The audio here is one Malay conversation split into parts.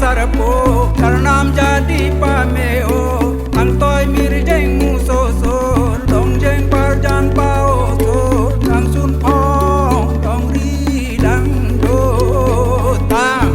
sarpo karnam jadi pameo ang toy mirjeng musoso dong jeng parjan pao so ang sun phong dong ri dang do ta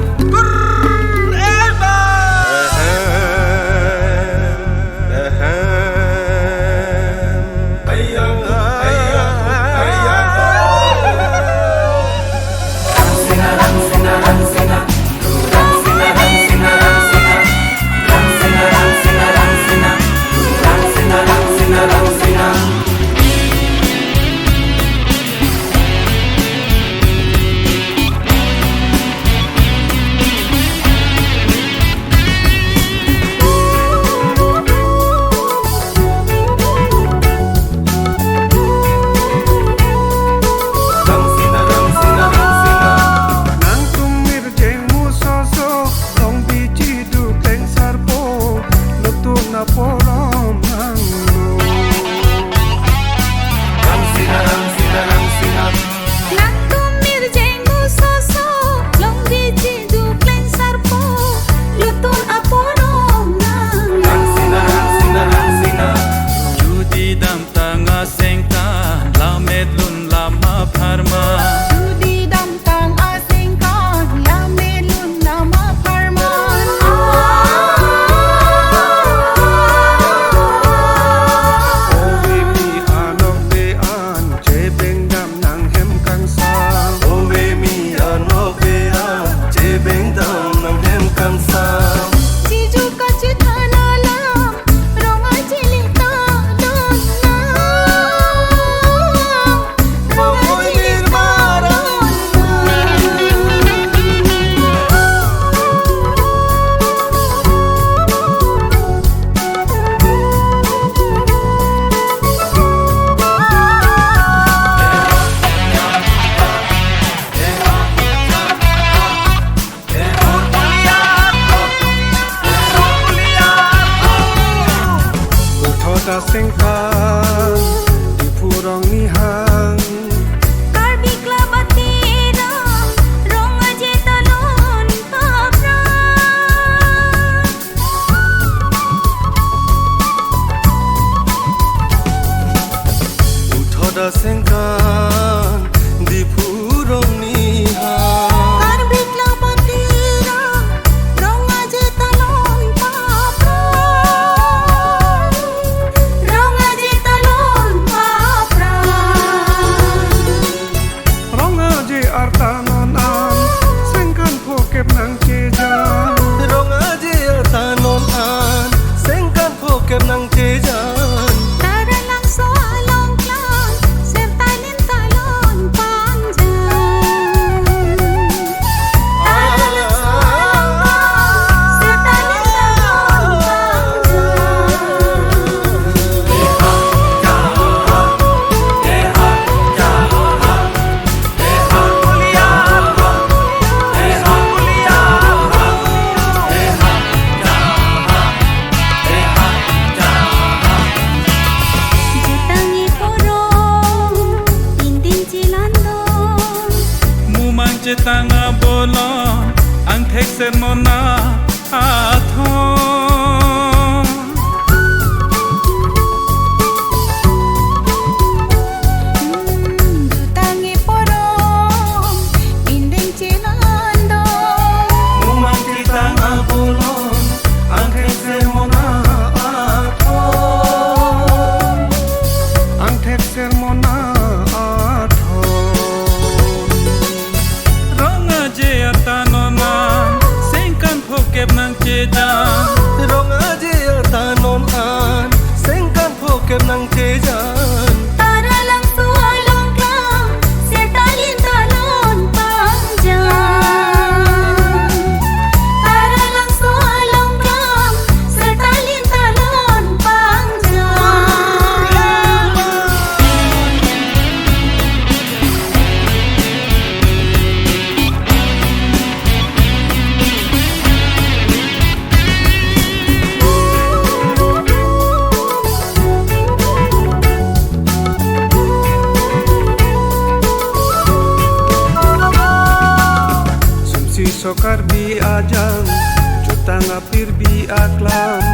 singkan di purong nihang karbi klabatira rong aje talon papra uthoda singkan di purong nihang karbi klabatira rong aje talon papra artanonan sengkan pokep nang cejan rong aje artanonan sengkan pokep nang cejan tara lang soalong klan serta talon panjang tara lang soalong serta talon tanga bolon ang theksen mona athon dutangi porong inding cilando mumang tanga bolon ang theksen mona athon ang theksen mona nang cejan rong aje artanonan sengkan pokep nang cejan tara lang soalong klan serta talon panjang tara lang soalong klan serta talon panjang sokar bi ajang tanga pirbi aklam